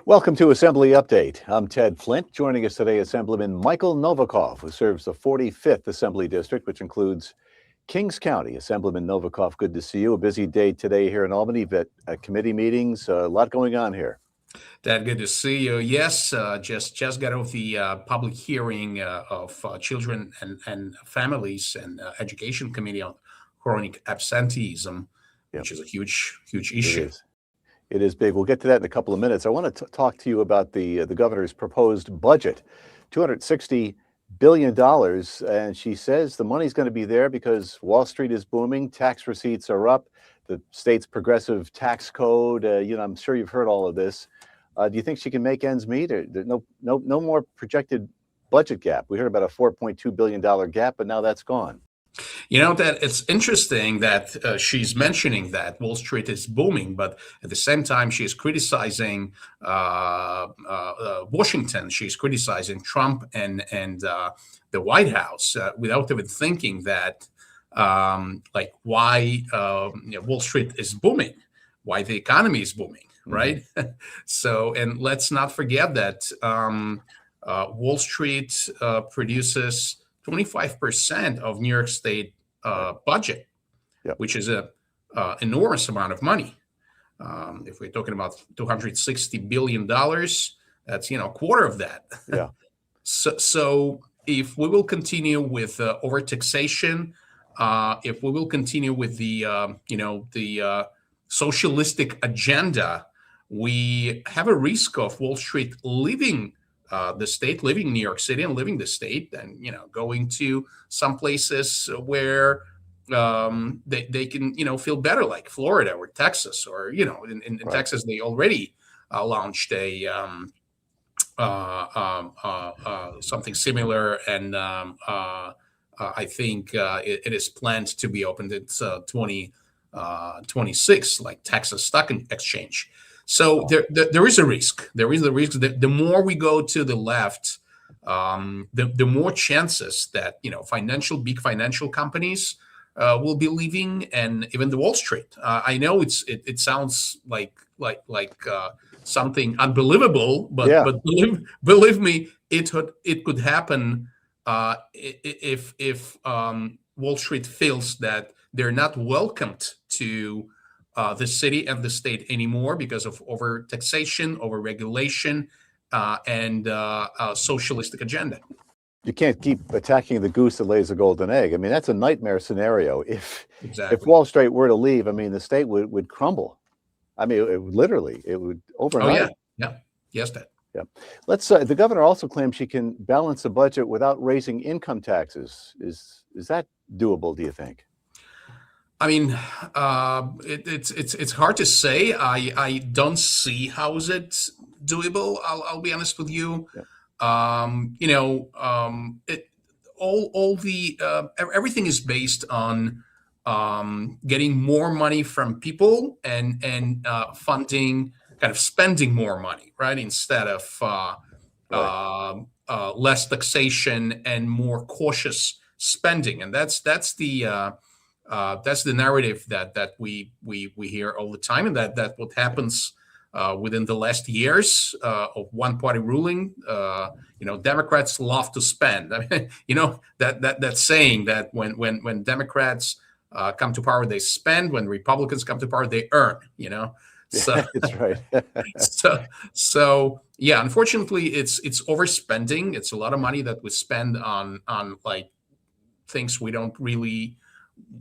Welcome to Assembly Update. I'm Ted Flint. Joining us today, Assemblyman Michael Novikov, who serves the 45th Assembly District, which includes Kings County. Assemblyman Novikov, good to see you. A busy day today here in Albany, but committee meetings, a lot going on here. Dad, good to see you. Yes, just got off the public hearing of Children and Families and Education Committee on chronic absenteeism, Yep. which is a huge It issue. is. It is big. We'll get to that in a couple of minutes. I want to talk to you about the governor's proposed budget, $260 billion. And she says the money's going to be there because Wall Street is booming, tax receipts are up, the state's progressive tax code. I'm sure you've heard all of this. Do you think she can make ends meet? Or no more projected budget gap? We heard about a $4.2 billion gap, but now that's gone. You know, that it's interesting that she's mentioning that Wall Street is booming, but at the same time, she's criticizing Washington. She's criticizing Trump and the White House without even thinking that, why Wall Street is booming, why the economy is booming, right? So, and let's not forget that Wall Street produces 25% of New York State budget, Yep. which is a enormous amount of money. If we're talking about $260 billion, that's a quarter of that. Yeah. So if we will continue with overtaxation, if we will continue with the socialistic agenda, we have a risk of Wall Street leaving the state, living in New York City and living the state, and going to some places where they can feel better, like Florida or Texas, or in Right. Texas they already launched a something similar, and I think it is planned to be opened in 2026, like Texas Stock Exchange. So there is a risk. There is a risk that the more we go to the left, the more chances that big financial companies will be leaving, and even the Wall Street. I know it sounds like something unbelievable, but Yeah. but believe me, it could happen if Wall Street feels that they're not welcomed to the city and the state anymore because of over taxation, over regulation, and a socialistic agenda. You can't keep attacking the goose that lays the golden egg. I mean, that's a nightmare scenario. If Exactly. Wall Street were to leave, I mean, the state would crumble. I mean, it would Oh overnight. yeah. Yes, Dad. Yeah. Let's. The governor also claims she can balance the budget without raising income taxes. Is that doable? Do you think? I mean, it's hard to say. I don't see how is it doable. I'll be honest with you. Yeah. Everything is based on getting more money from people and funding, kind of spending more money, right? Instead of Right. less taxation and more cautious spending, and that's the narrative that we hear all the time, and that what happens within the last years of one party ruling. Democrats love to spend. I mean, that saying that when Democrats come to power, they spend. When Republicans come to power, they earn. So That's right. so yeah, unfortunately, it's overspending. It's a lot of money that we spend on like things we don't really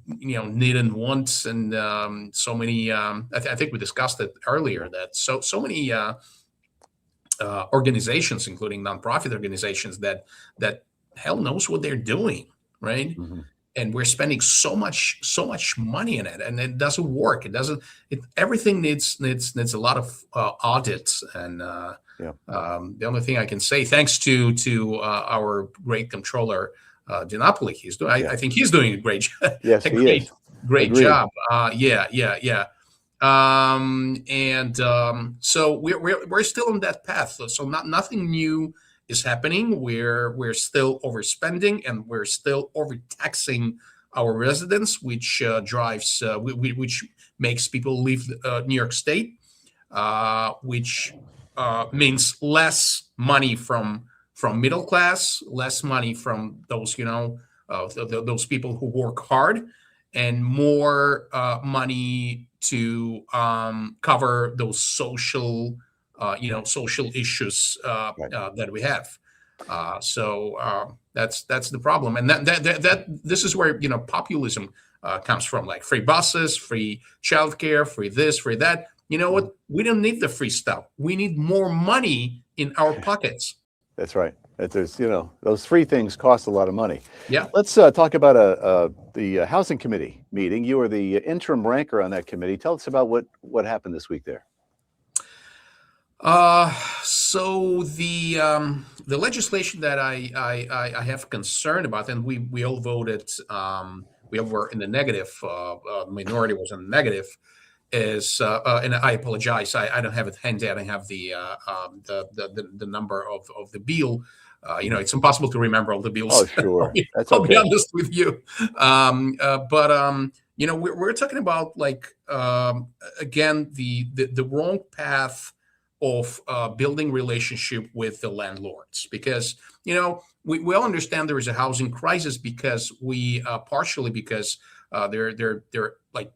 need and want, and so many. I think we discussed it earlier that so many organizations, including nonprofit organizations, that hell knows what they're doing, right? Mhm. And we're spending so much money in it, and it doesn't work. It doesn't. Everything needs a lot of audits, and Yeah. the only thing I can say, thanks to our great controller, DiNapoli, Yeah. I think he's doing a great Yes, a he great is. great Agreed. job. Yeah. So we're still on that path. So nothing new is happening. We're still overspending, and we're still overtaxing our residents, which which makes people leave New York State, which means less money from middle class, less money from those those people who work hard, and more money to cover those social issues Right. that we have. That's the problem, and that this is where populism comes from, like free buses, free childcare, free this, free that. You know what? We don't need the free stuff. We need more money in our pockets. That's right. That there's, those free things cost a lot of money. Yeah. Let's talk about the Housing Committee meeting. You were the interim ranker on that committee. Tell us about what happened this week there. So the legislation that I have concern about, and we all voted, we all were in the negative. Minority was in the negative. Is and I apologize. I don't have it handy. I don't have the number of the bill. It's impossible to remember all the bills. Oh, sure. That's I'll be okay. honest with you. But we're talking about again the wrong path of building relationship with the landlords, because we all understand there is a housing crisis because partially because there like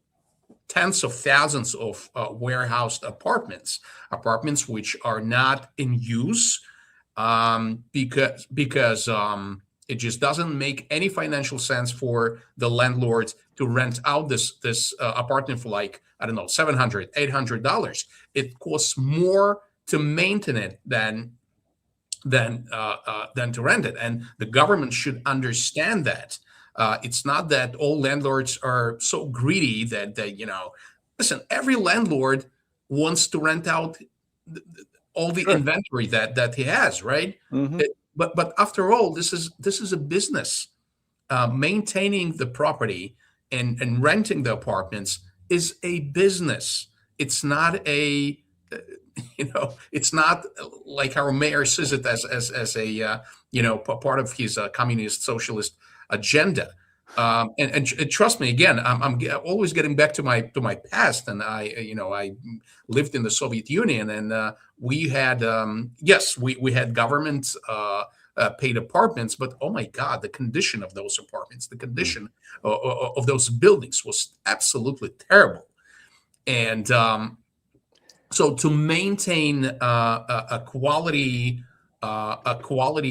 tens of thousands of warehoused apartments which are not in use, because it just doesn't make any financial sense for the landlords to rent out this apartment for, like, I don't know, $700, $800. It costs more to maintain it than to rent it, and the government should understand that. It's not that all landlords are so greedy that listen, every landlord wants to rent out all the Sure. inventory that he has, right? Hmm. But after all, this is a business. Maintaining the property and renting the apartments is a business. It's not it's not like our mayor says it as a part of his communist socialist agenda. And trust me, again, I'm always getting back to my past, and I lived in the Soviet Union, and we had yes, we had government paid apartments, but oh my God, the condition of those apartments, the condition of those buildings was absolutely terrible. And so to maintain a quality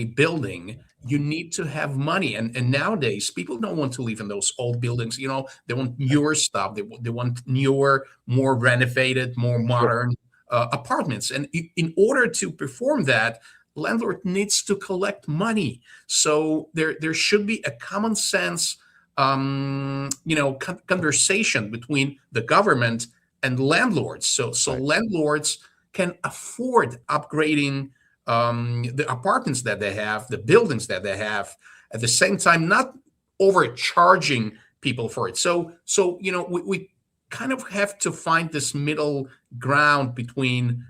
building, you need to have money. And nowadays, people don't want to live in those old buildings. They want newer stuff. They want newer, more renovated, more modern apartments. And in order to perform that, landlord needs to collect money. So there should be a common sense, conversation between the government and landlords. So Right. landlords can afford upgrading the apartments that they have, the buildings that they have, at the same time, not overcharging people for it. So we kind of have to find this middle ground between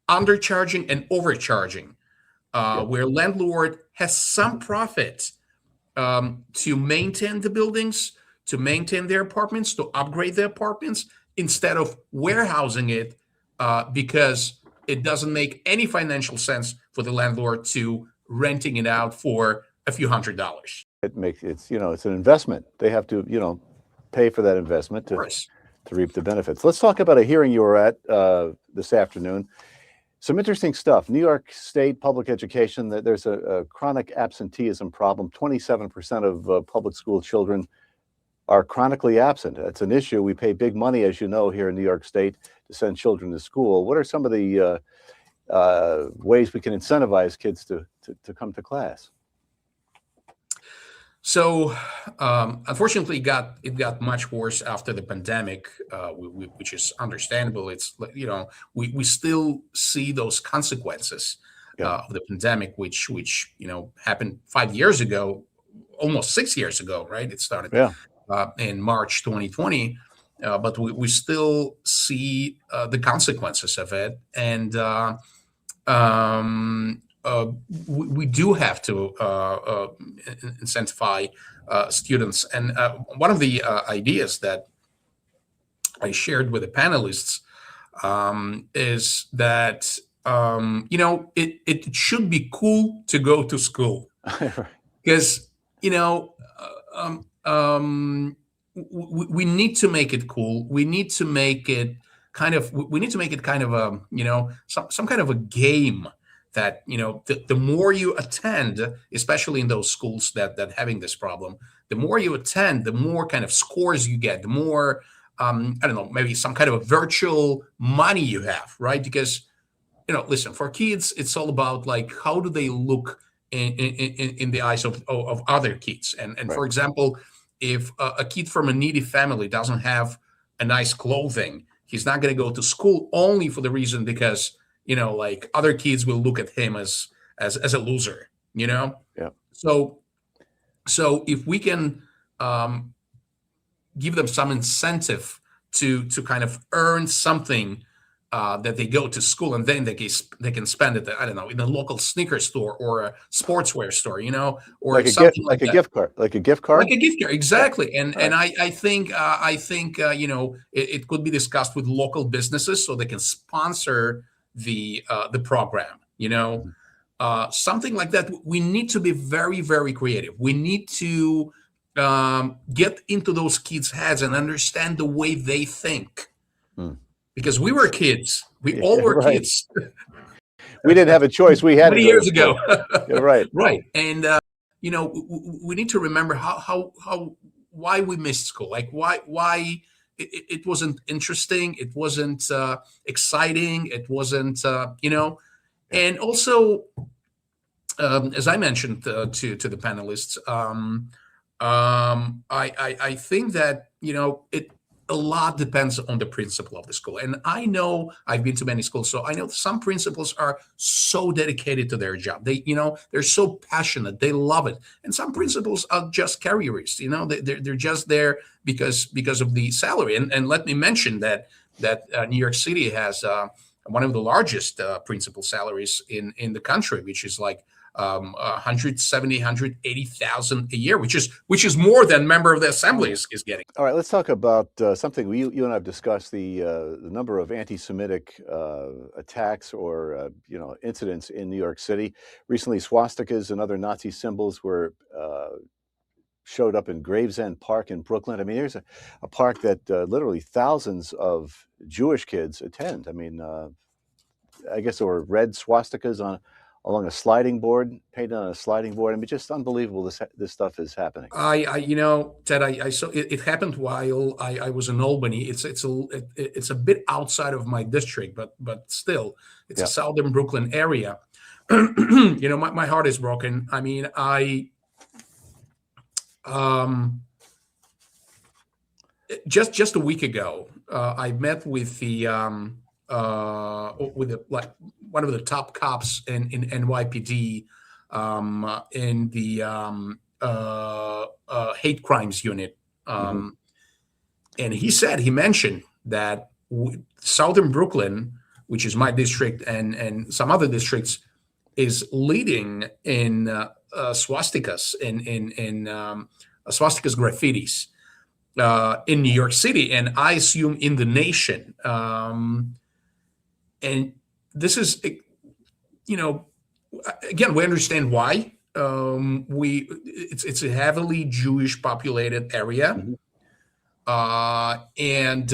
undercharging and overcharging, Yep. where landlord has some profit to maintain the buildings, to maintain their apartments, to upgrade the apartments, instead of warehousing it, because it doesn't make any financial sense for the landlord to renting it out for a few $100s. It's an investment. They have to pay for that investment Of course. to reap the benefits. Let's talk about a hearing you were at this afternoon. Some interesting stuff. New York State public education, that there's a chronic absenteeism problem. 27% of public school children are chronically absent. That's an issue. We pay big money, as you know, here in New York State to send children to school. What are some of the ways we can incentivize kids to come to class? So, unfortunately, it got much worse after the pandemic, which is understandable. It's we still see those consequences Yeah. of the pandemic, which happened 5 years ago, almost 6 years ago, right? It started Yeah. in March 2020, but we still see the consequences of it, and we do have to incentivize students. And one of the ideas that I shared with the panelists is that it should be cool to go to school, because you know we need to make it cool. We need to make it kind of a some kind of a game, that the more you attend, especially in those schools that having this problem, the more you attend, the more kind of scores you get, the more I don't know, maybe some kind of a virtual money you have, right? Because listen, for kids, it's all about like, how do they look in the eyes of other kids? And Right. for example, if a kid from a needy family doesn't have a nice clothing, he's not going to go to school, only for the reason because like other kids will look at him as a loser. Yeah. So if we can give them some incentive to kind of earn something, that they go to school, and then they can spend it, I don't know, in a local sneaker store or a sportswear store, or Like a something gift, like like a that. gift card, like a gift card. Like a gift card, exactly. And Right. I think it could be discussed with local businesses so they can sponsor the program. Something like that. We need to be very, very creative. We need to get into those kids' heads and understand the way they think. Hmm. Because we were kids, we Yeah, all were right. kids We didn't have a choice. We had to many go to years school. ago. Yeah, right. Right. And we need to remember how why we missed school, like why it wasn't interesting, it wasn't exciting, it wasn't and also, as I mentioned to the panelists, I think that it a lot depends on the principal of the school. And I know I've been to many schools, so I know some principals are so dedicated to their job. They're so passionate, they love it. And some principals are just careerists. They're just there because of the salary. And let me mention that New York City has one of the largest principal salaries in the country, which is like 170, 180,000 a year, which is more than member of the assembly is getting. All right, let's talk about something you and I have discussed, the number of anti-Semitic attacks or incidents in New York City. Recently, swastikas and other Nazi symbols were showed up in Gravesend Park in Brooklyn. I mean, there's a park that literally thousands of Jewish kids attend. I mean, I guess there were red swastikas along a sliding board, painted on a sliding board. I mean, just unbelievable. This stuff is happening. Ted, I saw it happened while I was in Albany. It's a bit outside of my district, but still, it's a southern Brooklyn area. My heart is broken. I mean, just a week ago, I met with one of the top cops in NYPD, in the hate crimes unit, and he mentioned that Southern Brooklyn, which is my district and some other districts, is leading in swastikas in swastikas graffitis in New York City, and I assume in the nation. And this is, again, we understand why. It's a heavily Jewish populated area, and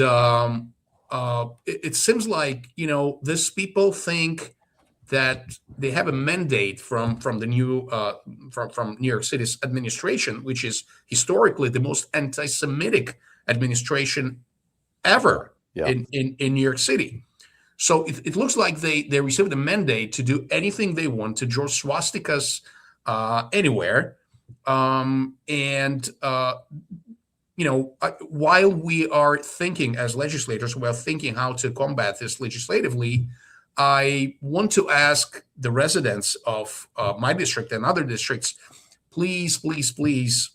it seems like these people think that they have a mandate from the new from New York City's administration, which is historically the most anti-Semitic administration ever in New York City. So it looks like they received a mandate to do anything they want, to draw swastikas anywhere. While we are thinking as legislators, we're thinking how to combat this legislatively, I want to ask the residents of my district and other districts, please, please, please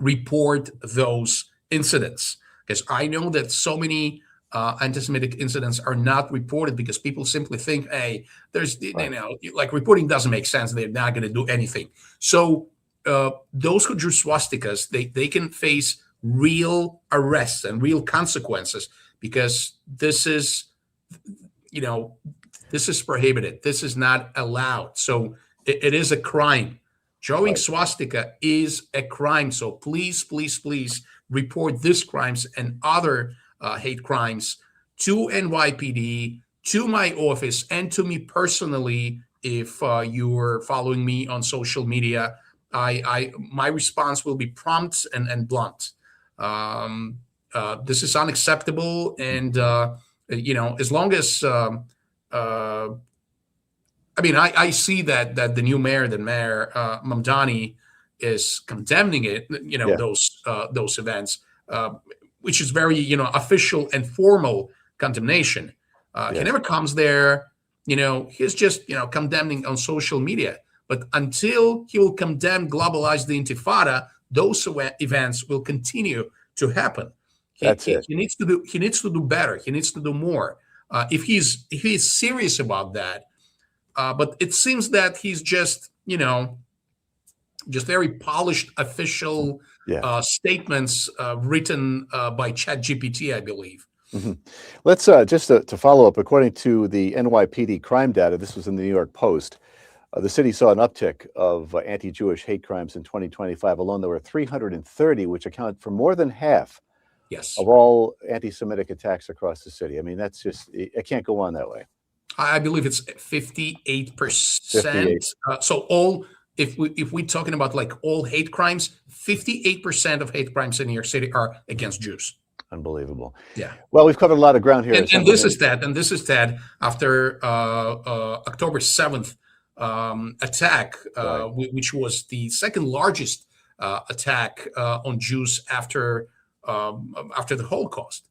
report those incidents, because I know that so many anti-Semitic incidents are not reported because people simply think, hey, there's, like reporting doesn't make sense. They're not going to do anything. So those who drew swastikas, they can face real arrests and real consequences, because this is you know, this is prohibited. This is not allowed. So it is a crime. Drawing Right. swastika is a crime. So please, please, please report these crimes and other hate crimes to NYPD, to my office, and to me personally. If you're following me on social media, my response will be prompt and blunt. This is unacceptable, and as long as I see that the new mayor, Mamdani, is condemning it. Yeah. Those events, which is very official and formal condemnation. He Yes. never comes there. He's just condemning on social media. But until he will condemn, globalize the Intifada, those events will continue to happen. That's it. He needs to do. He needs to do better. He needs to do more. If he's serious about that. But it seems that he's just very polished official Yeah. statements written by ChatGPT, I believe. Mm-hmm. Let's just to follow up. According to the NYPD crime data, this was in the New York Post. The city saw an uptick of anti-Jewish hate crimes in 2025 alone. There were 330, which account for more than half Yes, of all anti-Semitic attacks across the city. I mean, that's just, it can't go on that way. I believe it's 58%. So if we're talking about like all hate crimes, 58% of hate crimes in New York City are against Jews. Unbelievable. Yeah. Well, we've covered a lot of ground here. And this is Ted. After October 7th attack, Right. which was the second largest attack on Jews after the Holocaust.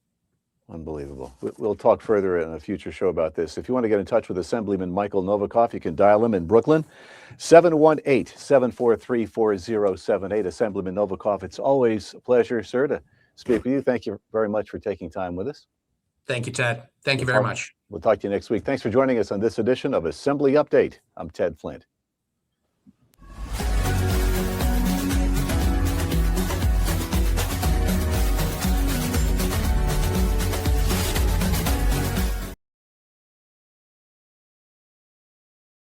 Unbelievable. We'll talk further in a future show about this. If you want to get in touch with Assemblyman Michael Novikov, you can dial him in Brooklyn, 718-743-4078. Assemblyman Novikov, it's always a pleasure, sir, to speak with you. Thank you very much for taking time with us. Thank you, Ted. Thank you very much. We'll talk to you next week. Thanks for joining us on this edition of Assembly Update. I'm Ted Flint.